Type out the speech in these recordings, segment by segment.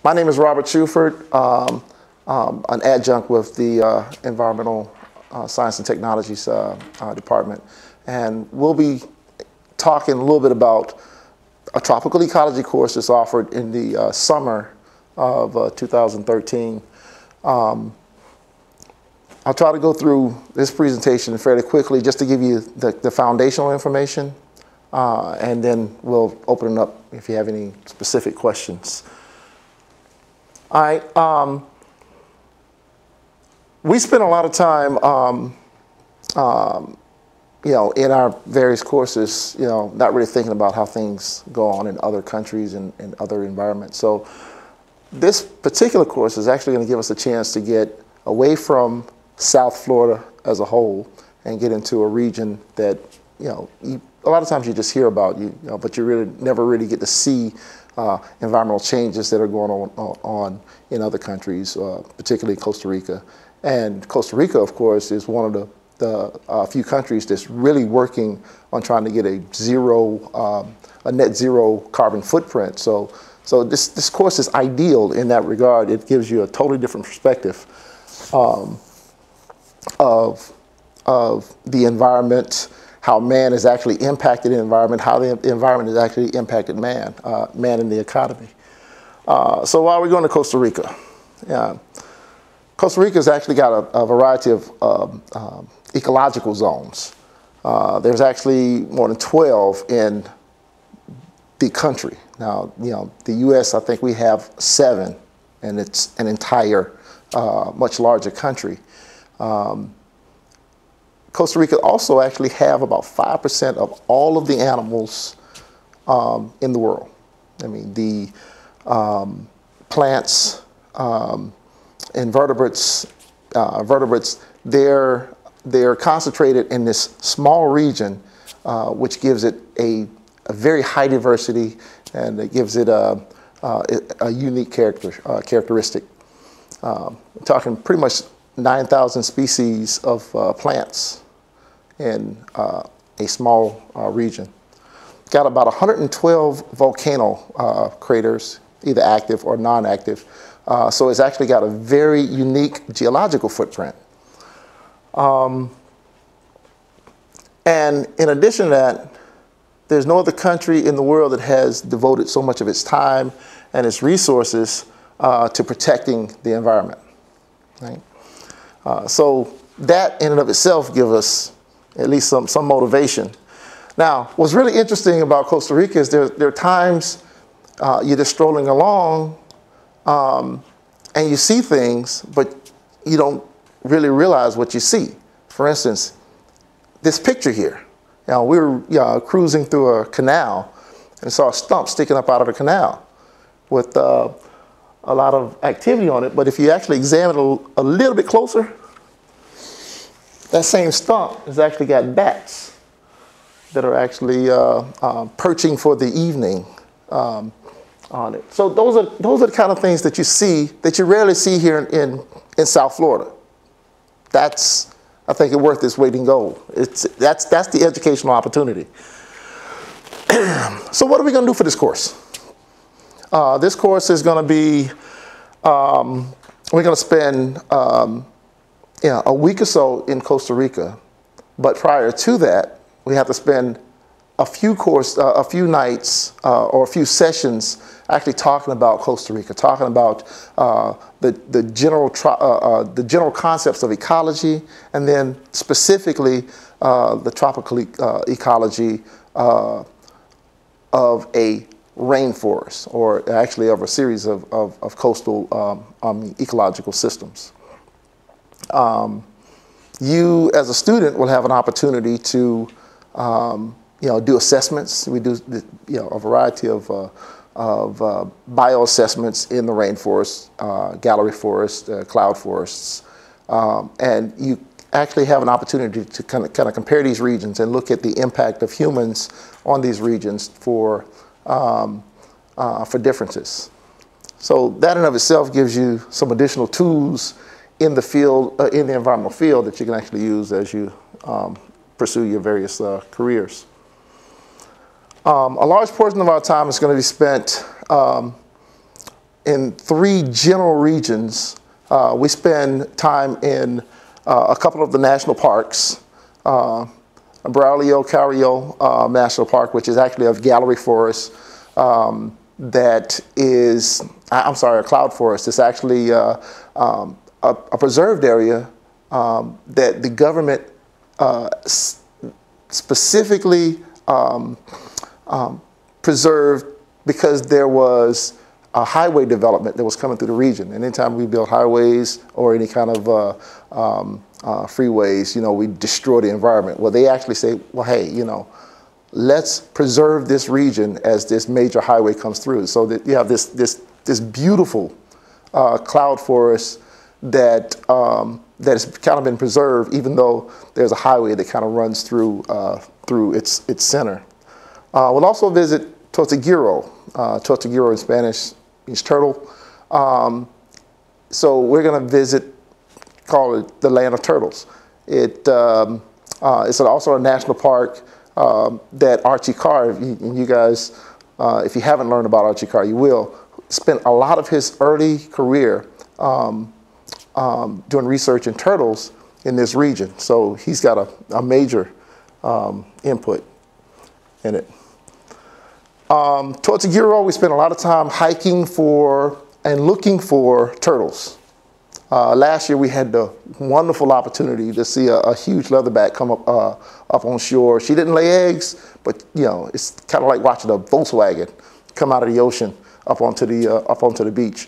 My name is Robert Shuford, an adjunct with the Environmental Science and Technologies Department. And we'll be talking a little bit about a tropical ecology course that's offered in the summer of 2013. I'll try to go through this presentation fairly quickly just to give you the foundational information, and then we'll open it up if you have any specific questions. All right. We spend a lot of time, in our various courses, not really thinking about how things go on in other countries and other environments. So this particular course is actually going to give us a chance to get away from South Florida as a whole and get into a region that, a lot of times you just hear about, but you really never really get to see environmental changes that are going on in other countries, particularly Costa Rica. And Costa Rica, of course, is one of the few countries that's really working on trying to get a net zero carbon footprint. So this course is ideal in that regard. It gives you a totally different perspective of the environment, how man has actually impacted the environment, how the environment has actually impacted man and the economy. So why are we going to Costa Rica? Costa Rica's actually got a variety of ecological zones. There's actually more than 12 in the country. Now, the U.S., I think we have 7, and it's an entire, much larger country. Costa Rica also actually have about 5% of all of the animals in the world. I mean, the plants, invertebrates, vertebrates, they're concentrated in this small region, which gives it a very high diversity, and it gives it a unique characteristic. We're talking pretty much 9,000 species of plants in a small region. Got about 112 volcano craters, either active or non-active. So it's actually got a very unique geological footprint. And in addition to that, there's no other country in the world that has devoted so much of its time and its resources to protecting the environment. Right? So that in and of itself gives us at least some motivation. Now, what's really interesting about Costa Rica is there are times you're just strolling along and you see things, but you don't really realize what you see. For instance, this picture here. We were cruising through a canal and saw a stump sticking up out of the canal with a lot of activity on it. But if you actually examine it a little bit closer, that same stump has actually got bats that are actually perching for the evening on it. So those are the kind of things that you see that you rarely see here in South Florida. That's, I think, it's worth its weight in gold. That's the educational opportunity. So what are we going to do for this course? This course is going to be, we're going to spend a week or so in Costa Rica, but prior to that, we have to spend a few nights or a few sessions actually talking about Costa Rica, talking about the general concepts of ecology, and then specifically the tropical ecology of a rainforest, or actually of a series of coastal ecological systems. You, as a student, will have an opportunity to do assessments. We do a variety of bioassessments in the rainforest, gallery forest, cloud forests, and you actually have an opportunity to kind of compare these regions and look at the impact of humans on these regions for differences. So that in of itself gives you some additional tools in the field, in the environmental field, that you can actually use as you pursue your various careers. A large portion of our time is going to be spent in 3 general regions. We spend time in a couple of the national parks. Braulio Carrillo National Park, which is actually a gallery forest that is, I'm sorry, a cloud forest. It's actually a preserved area that the government specifically preserved because there was a highway development that was coming through the region. And anytime we build highways or any kind of freeways, you know, we destroy the environment. Well, they actually say, well, hey, you know, let's preserve this region as this major highway comes through. So that you have this beautiful cloud forest that that has kind of been preserved, even though there's a highway that kind of runs through through its center. We'll also visit Tortuguero. Tortuguero in Spanish means turtle. So we're going to visit, call it the land of turtles. It's also a national park that Archie Carr, and you guys, if you haven't learned about Archie Carr, you will, spent a lot of his early career doing research in turtles in this region. So he's got a major input in it. Tortuguero, we spent a lot of time hiking for and looking for turtles. Last year we had the wonderful opportunity to see a huge leatherback come up on shore. She didn't lay eggs, but you know, it's kind of like watching a Volkswagen come out of the ocean up onto the beach.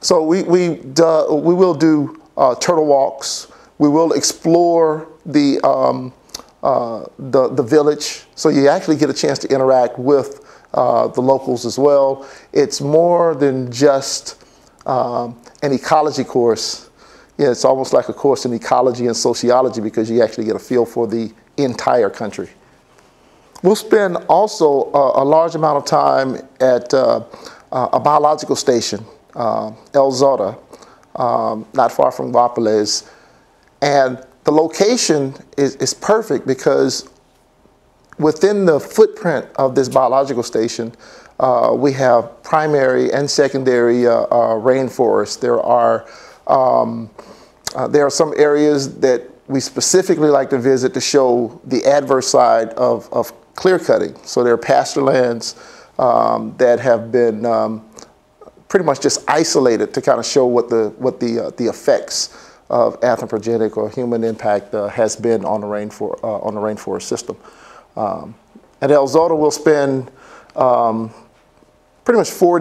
So we will do turtle walks. We will explore the village, so you actually get a chance to interact with the locals as well. It's more than just an ecology course. Yeah, it's almost like a course in ecology and sociology because you actually get a feel for the entire country. We'll spend also a large amount of time at a biological station, El Zota, not far from Guapiles. And the location is perfect because within the footprint of this biological station, we have primary and secondary rainforests. There are some areas that we specifically like to visit to show the adverse side of clear cutting. So there are pasture lands that have been pretty much just isolated to kind of show what the effects of anthropogenic or human impact has been on the rainforest system. At El Zota, we'll spend pretty much 4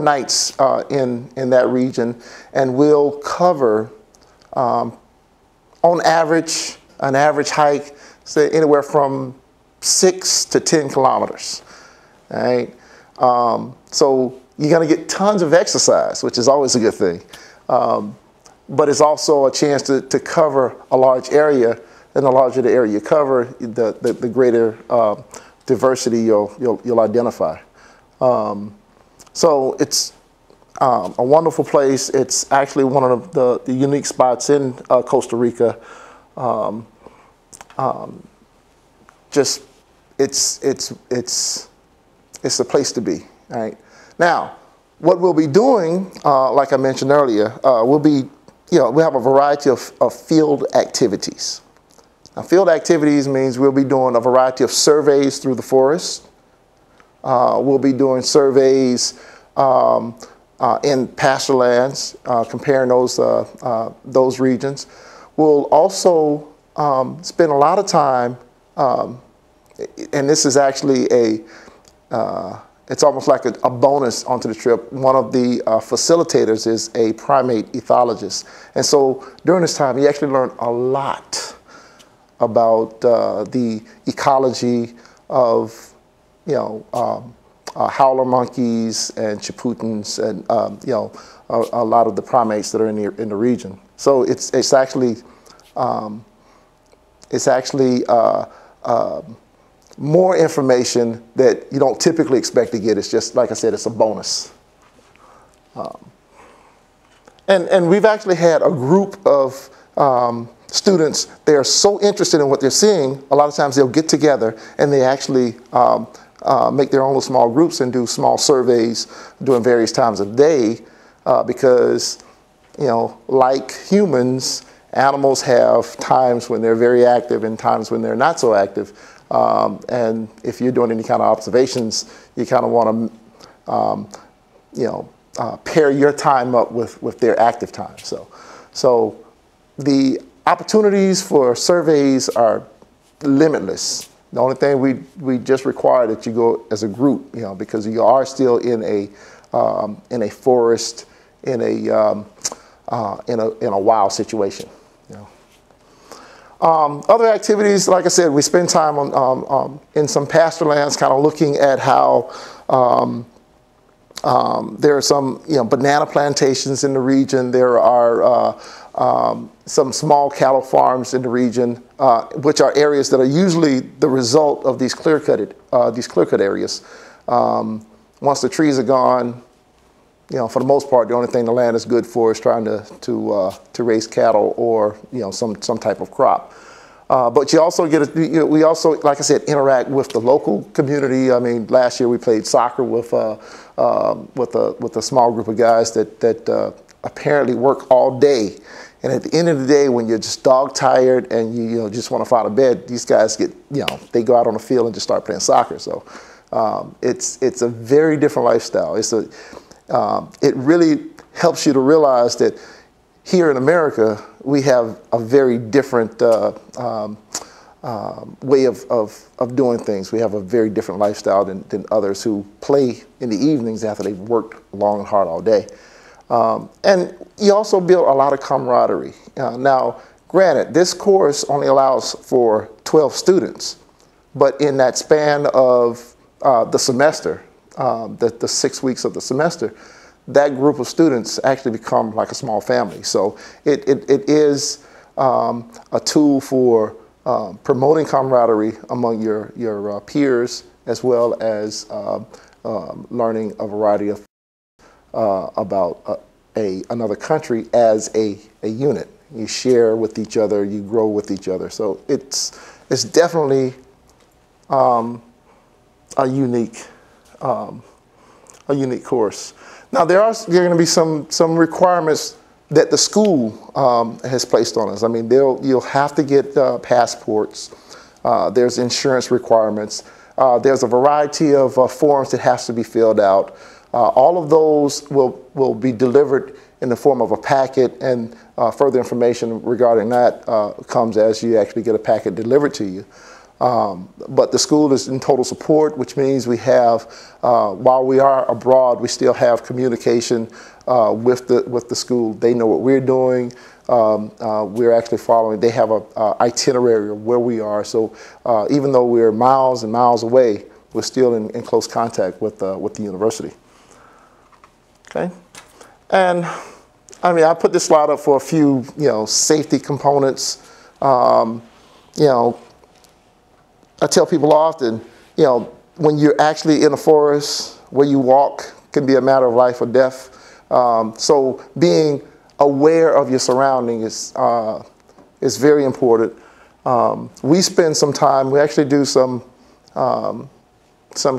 nights in that region, and we'll cover, on average, an average hike, say anywhere from 6 to 10 kilometers. All right? So you're going to get tons of exercise, which is always a good thing. But it's also a chance to cover a large area, and the larger the area you cover, the greater diversity you'll identify. So it's a wonderful place. It's actually one of the unique spots in Costa Rica. Just it's a place to be. All right. Now, what we'll be doing, like I mentioned earlier, we have a variety of field activities. Now, field activities means we'll be doing a variety of surveys through the forest. We'll be doing surveys in pasture lands, comparing those regions. We'll also spend a lot of time, and this is actually it's almost like a bonus onto the trip. One of the facilitators is a primate ethologist. And so during this time, you actually learn a lot about the ecology of, howler monkeys and chaputans and, a lot of the primates that are in the region. So it's actually more information that you don't typically expect to get. It's just, like I said, it's a bonus. And we've actually had a group of students, they're so interested in what they're seeing, a lot of times they'll get together and they actually make their own little small groups and do small surveys during various times of day, because, you know, like humans, animals have times when they're very active and times when they're not so active. And if you're doing any kind of observations, you kind of want to, you know, pair your time up with their active time. So the opportunities for surveys are limitless. The only thing we just require that you go as a group, you know, because you are still in a forest, in a wild situation. You know. Other activities, like I said, we spend time on in some pasture lands, kind of looking at how there are some, you know, banana plantations in the region. There are some small cattle farms in the region, which are areas that are usually the result of these clear-cut areas. Once the trees are gone, you know, for the most part, the only thing the land is good for is trying to raise cattle or, you know, some type of crop. But you also get we also, like I said, interact with the local community. I mean, last year we played soccer with a small group of guys that apparently work all day. And at the end of the day, when you're just dog tired and you know, just want to fall to bed, these guys get, you know, they go out on the field and just start playing soccer. So it's a very different lifestyle. It really helps you to realize that here in America, we have a very different way of doing things. We have a very different lifestyle than others who play in the evenings after they've worked long and hard all day. And you also build a lot of camaraderie. Now, granted, this course only allows for 12 students, but in that span of the semester, the 6 weeks of the semester, that group of students actually become like a small family. So it is a tool for promoting camaraderie among your peers, as well as learning a variety of about another country as a unit. You share with each other, you grow with each other. So it's definitely a unique course. Now there are going to be some requirements that the school has placed on us. I mean, you'll have to get passports. There's insurance requirements. There's a variety of forms that has to be filled out. All of those will be delivered in the form of a packet, and further information regarding that comes as you actually get a packet delivered to you. But the school is in total support, which means we have, while we are abroad, we still have communication with the school. They know what we're doing. We're actually following. They have an itinerary of where we are. So even though we're miles and miles away, we're still in close contact with the university. Okay, and I mean, I put this slide up for a few, you know, safety components. You know, I tell people often, you know, when you're actually in a forest, where you walk can be a matter of life or death. So being aware of your surroundings is very important. We spend some time. We actually do some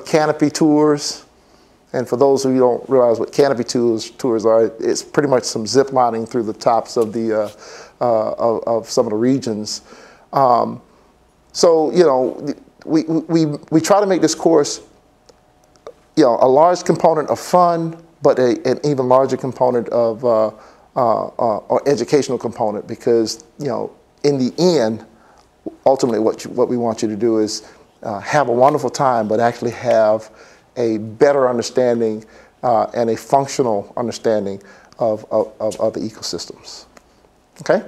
canopy tours. And for those who don't realize what canopy tours are, it's pretty much some zip lining through the tops of of some of the regions. So, you know, we try to make this course, you know, a large component of fun, but an even larger component of or educational component, because, you know, in the end, ultimately what we want you to do is have a wonderful time, but actually have a better understanding and a functional understanding of the ecosystems. Okay.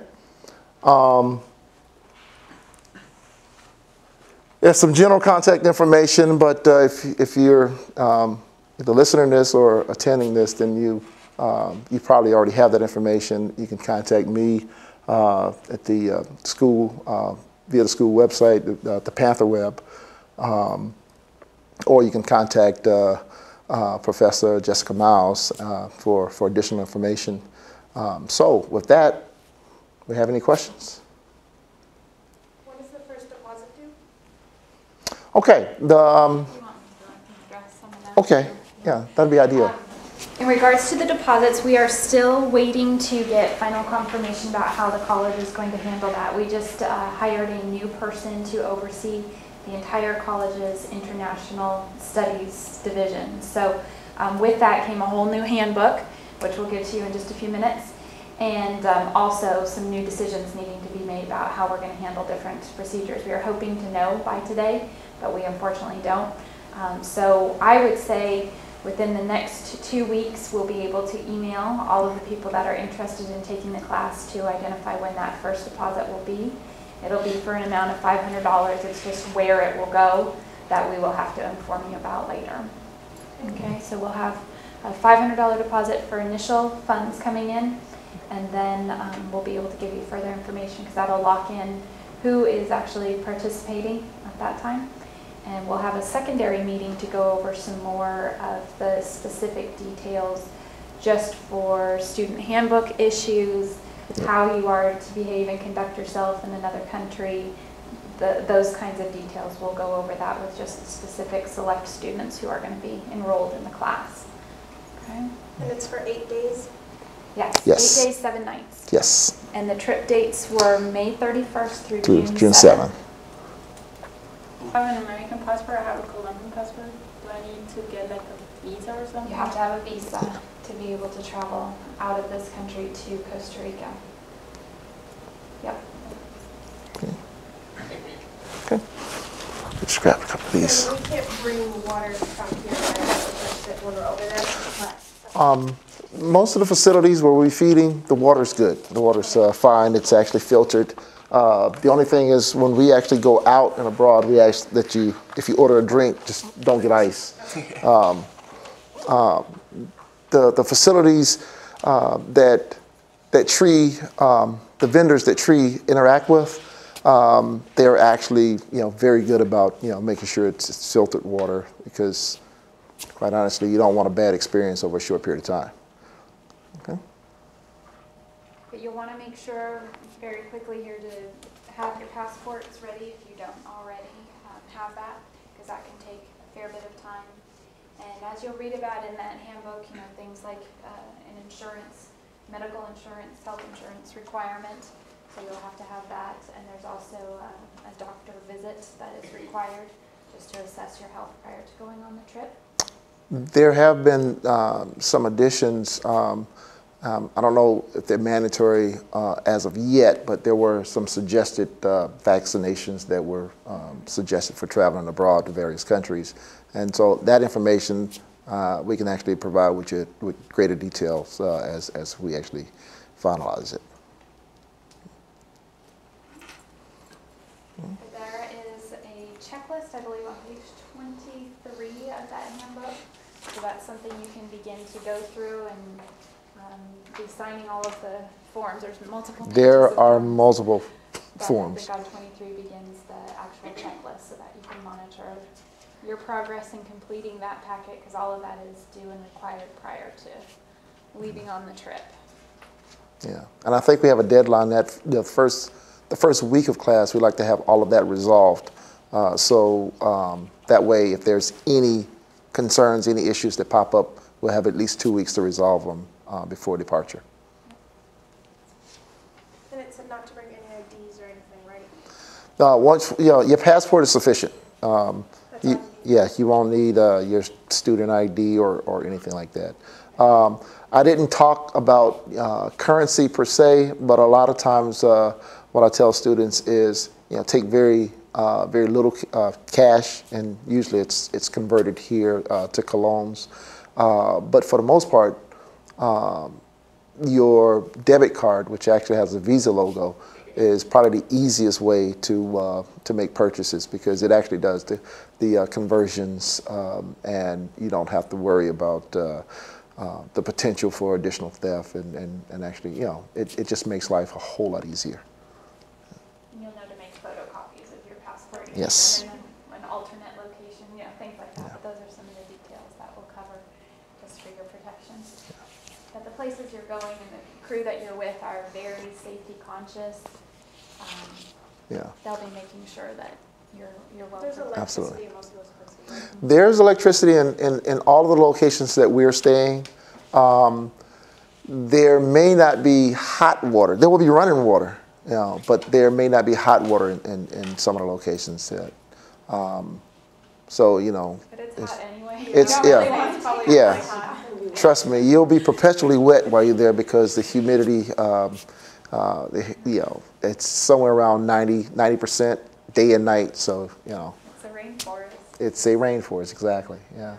There's some general contact information, but if you're either listening to this or attending this, then you probably already have that information. You can contact me at the school via the school website, the Panther Web, or you can contact Professor Jessica Miles for additional information. So with that, we have any questions? What is the first deposit due? Okay, Okay, yeah, that'd be ideal. In regards to the deposits, we are still waiting to get final confirmation about how the college is going to handle that. We just hired a new person to oversee the entire college's international studies division. So with that came a whole new handbook, which we'll give to you in just a few minutes, and also some new decisions needing to be made about how we're going to handle different procedures. We are hoping to know by today, but we unfortunately don't. So I would say within the next 2 weeks, we'll be able to email all of the people that are interested in taking the class to identify when that first deposit will be. It'll be for an amount of $500. It's just where it will go that we will have to inform you about later. Okay, so we'll have a $500 deposit for initial funds coming in, and then we'll be able to give you further information because that'll lock in who is actually participating at that time. And we'll have a secondary meeting to go over some more of the specific details just for student handbook issues, how you are to behave and conduct yourself in another country, those kinds of details. We'll go over that with just the specific select students who are going to be enrolled in the class. Okay. And it's for 8 days? Yes, Yes. 8 days, 7 nights. Yes. And the trip dates were May 31st through June June 7th. 7th. I have an American passport, I have a Colombian passport. Do I need to get like a visa or something? You have to have a visa to be able to travel out of this country to Costa Rica. Yep. Okay. Just grab a couple of these. So we can't bring water from here, right? That's when we're over there? Most of the facilities where we're feeding, the water's good. The water's fine. It's actually filtered. The only thing is when we actually go out and abroad, we ask that you, if you order a drink, just don't get ice. The facilities that Tree, the vendors that Tree interact with, they're actually very good about making sure it's filtered water, because quite honestly, you don't want a bad experience over a short period of time. Okay. But you'll want to make sure very quickly here to have your passports ready if you don't already have that, because that can take a fair bit of time. And as you'll read about in that handbook, things like an insurance, medical insurance, health insurance requirement. So you'll have to have that. And there's also a doctor visit that is required just to assess your health prior to going on the trip. There have been some additions. I don't know if they're mandatory as of yet, but there were some suggested vaccinations that were suggested for traveling abroad to various countries. And so that information we can actually provide with you with greater details as we actually finalize it. There is a checklist, I believe, on page 23 of that handbook. So that's something you can begin to go through and be signing all of the forms. There's multiple pages There of are forms. multiple But forms. I think on 23 begins the actual checklist so that you can monitor your progress in completing that packet, because all of that is due and required prior to leaving on the trip. Yeah, and I think we have a deadline that the first week of class, we'd like to have all of that resolved. So that way, if there's any concerns, any issues that pop up, we'll have at least 2 weeks to resolve them before departure. And it said not to bring any IDs or anything, right? Once your passport is sufficient. You won't need your student ID or anything like that. I didn't talk about currency per se, but a lot of times what I tell students is take very little cash, and usually it's converted here to colones. But for the most part, your debit card, which actually has a Visa logo, is probably the easiest way to make purchases, because it actually does the conversions, and you don't have to worry about the potential for additional theft, and actually, it just makes life a whole lot easier. You'll know to make photocopies of your passport. Yes. And then an alternate location, things like that. But those are some of the details that will cover just for your protection. But the places you're going and the crew that you're with are very safety conscious. They'll be making sure that you're welcome. There's electricity Absolutely. in most of those places. There's electricity in all of the locations that we're staying. There may not be hot water. There will be running water, you know, but there may not be hot water in some of the locations. That, so, you know. But it's hot anyway. It's, Yeah, yeah. it's probably Yeah. really hot. Trust me, you'll be perpetually wet while you're there because the humidity, you know, it's somewhere around 90% day and night. So, you know. It's a rainforest. It's a rainforest, exactly, yeah.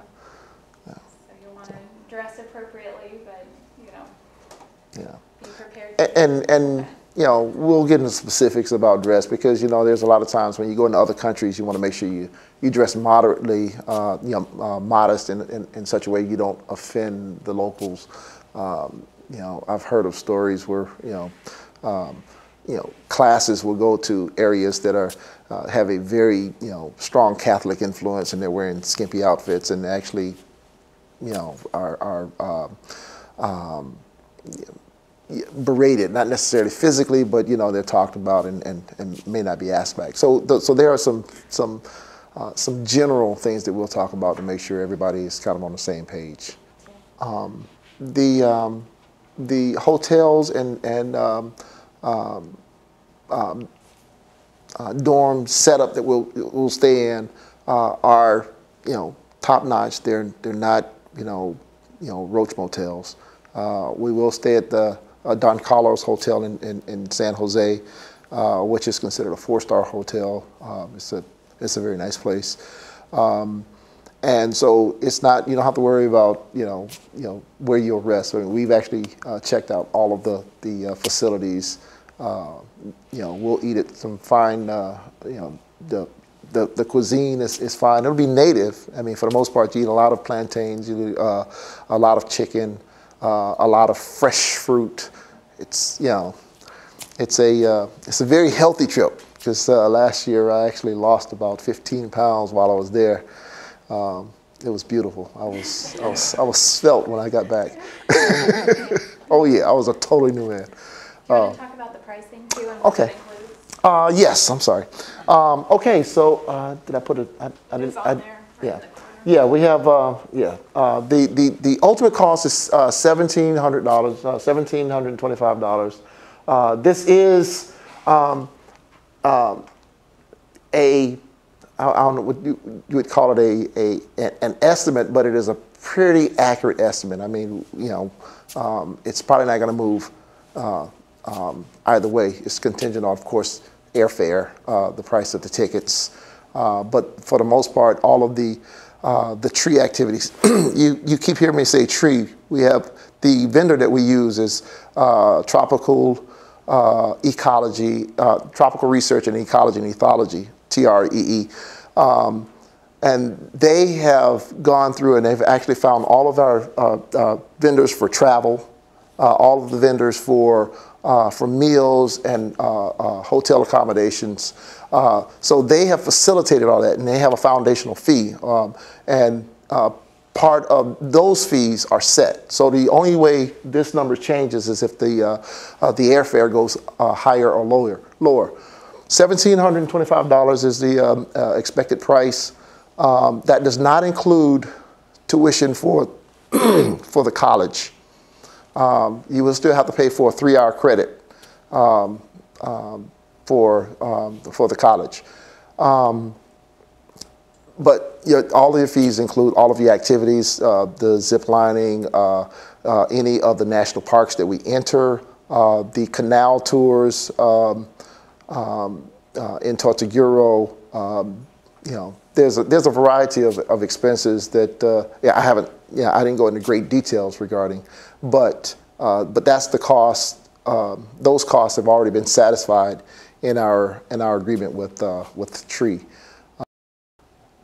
So you want to dress appropriately, but, you know, Yeah. be prepared. And you know, we'll get into specifics about dress because, you know, there's a lot of times when you go into other countries, you want to make sure you dress moderately, you know, modest in such a way you don't offend the locals. You know, I've heard of stories where, you know, classes will go to areas that are have a very, you know, strong Catholic influence, and they're wearing skimpy outfits, and actually, you know, are berated, not necessarily physically, but, you know, they're talked about and may not be asked back. So there are some general things that we'll talk about to make sure everybody is kind of on the same page. The hotels and dorm setup that we'll stay in are, you know, top notch. They're not, you know, roach motels. We will stay at the Don Carlos Hotel in San Jose, which is considered a 4-star hotel. It's a very nice place. And so it's not, you don't have to worry about, you know, where you'll rest. I mean, we've actually checked out all of the facilities. You know, we'll eat at some fine, you know, the cuisine is fine. It'll be native. I mean, for the most part, you eat a lot of plantains, you eat a lot of chicken, a lot of fresh fruit. It's, you know, it's a very healthy trip. Because last year I actually lost about 15 pounds while I was there. It was beautiful. I was svelte when I got back. Oh yeah, I was a totally new man. Do you want to talk about the pricing too and what Okay. that includes? Yes, I'm sorry. Okay, so did I put it? I didn't. It's on there. Yeah. In the corner. Yeah, we have, the ultimate cost is $1,700, $1,725. This is I don't know what you would call it an estimate, but it is a pretty accurate estimate. I mean, you know, it's probably not going to move either way. It's contingent on, of course, airfare, the price of the tickets. But for the most part, all of the tree activities, you keep hearing me say tree. We have the vendor that we use is Tropical Ecology, Tropical Research and Ecology and Ethology, TREE. And they have gone through and they've actually found all of our vendors for travel, all of the vendors for meals and hotel accommodations. So they have facilitated all that, and they have a foundational fee. And part of those fees are set. So the only way this number changes is if the airfare goes higher or lower. $1,725 is the expected price. That does not include tuition for for the college. You will still have to pay for a 3-hour credit for the college. But all of your fees include all of your activities, the zip lining, any of the national parks that we enter, the canal tours in Tortuguero. You know, there's a variety of expenses that I didn't go into great details regarding, but that's the cost. Those costs have already been satisfied in our agreement with the tree.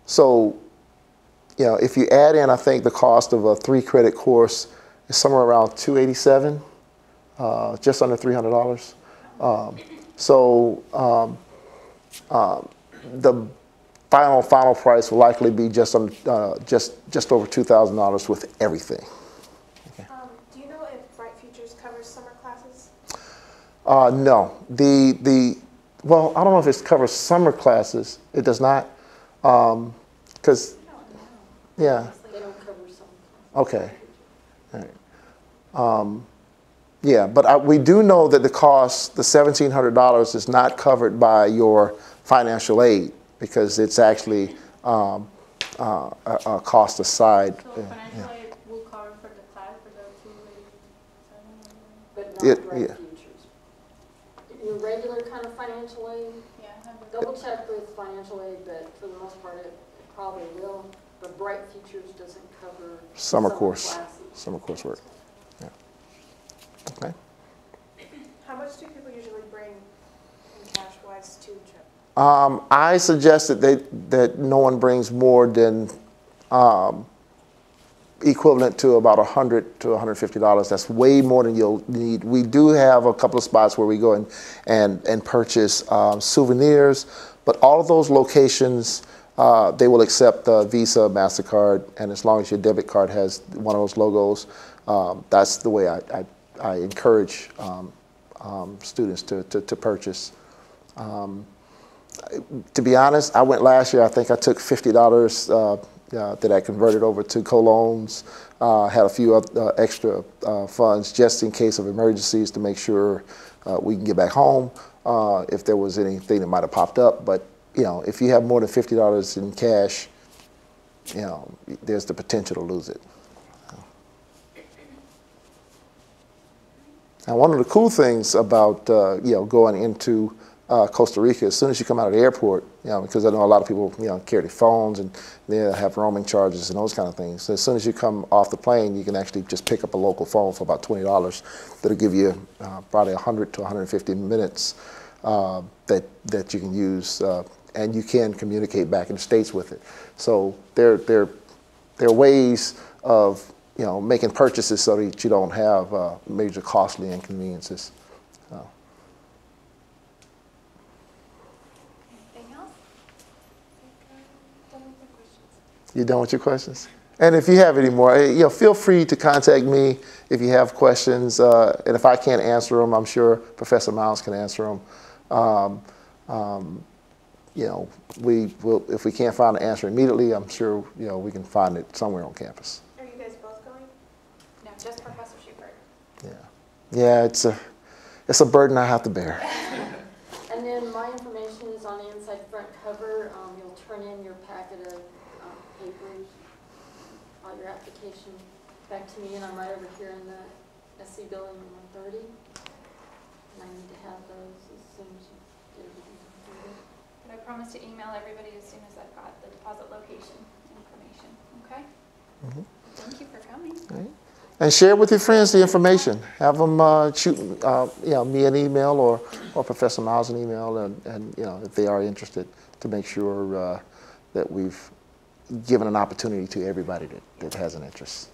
So, you know, if you add in, I think the cost of a 3-credit course is somewhere around $287, just under $300. The final price will likely be just over $2,000 with everything. Do you know if Bright Futures covers summer classes? No. well, I don't know if it covers summer classes. It does not, because, yeah. They don't cover some. Okay. All right. Yeah, but we do know that the cost, the $1,700, is not covered by your financial aid because it's actually a cost aside. So financial aid will cover for the class for the 2 weeks? But not bright yeah. futures. Your regular kind of financial aid, Yeah. double check with financial aid, but for the most part it probably will. But bright futures doesn't cover Summer course. classes. Summer coursework. Yeah. Okay. How much do people usually bring in cash-wise to the trip? I suggest that no one brings more than equivalent to about $100 to $150. That's way more than you'll need. We do have a couple of spots where we go and purchase souvenirs, but all of those locations, they will accept Visa, MasterCard, and as long as your debit card has one of those logos, that's the way I encourage students to purchase. To be honest, I went last year. I think I took $50 that I converted over to co-loans. Had a few extra funds just in case of emergencies to make sure we can get back home if there was anything that might have popped up. But you know, if you have more than $50 in cash, you know, there's the potential to lose it. And one of the cool things about you know, going into Costa Rica, as soon as you come out of the airport, you know, because I know a lot of people, you know, carry their phones and they have roaming charges and those kind of things. So as soon as you come off the plane, you can actually just pick up a local phone for about $20. That'll give you probably 100 to 150 minutes that you can use, and you can communicate back in the States with it. So there are ways of, you know, making purchases so that you don't have major costly inconveniences. Anything else? You done with your questions? And if you have any more, you know, feel free to contact me if you have questions. And if I can't answer them, I'm sure Professor Miles can answer them. You know, we will, if we can't find an answer immediately, I'm sure, you know, we can find it somewhere on campus. Are you guys both going? No, just Professor Schubert. Yeah, it's a burden I have to bear. And then my information is on the inside front cover. You'll turn in your packet of papers, all your application back to me, and I'm right over here in the SC building in 130. And I need to have those as soon as you get everything completed. But I promise to email everybody as soon as I've got the deposit location information, okay? Mm-hmm. Thank you for coming. Right. And share with your friends the information. Have them shoot you know, me an email or Professor Miles an email, and you know, if they are interested, to make sure that we've given an opportunity to everybody that has an interest.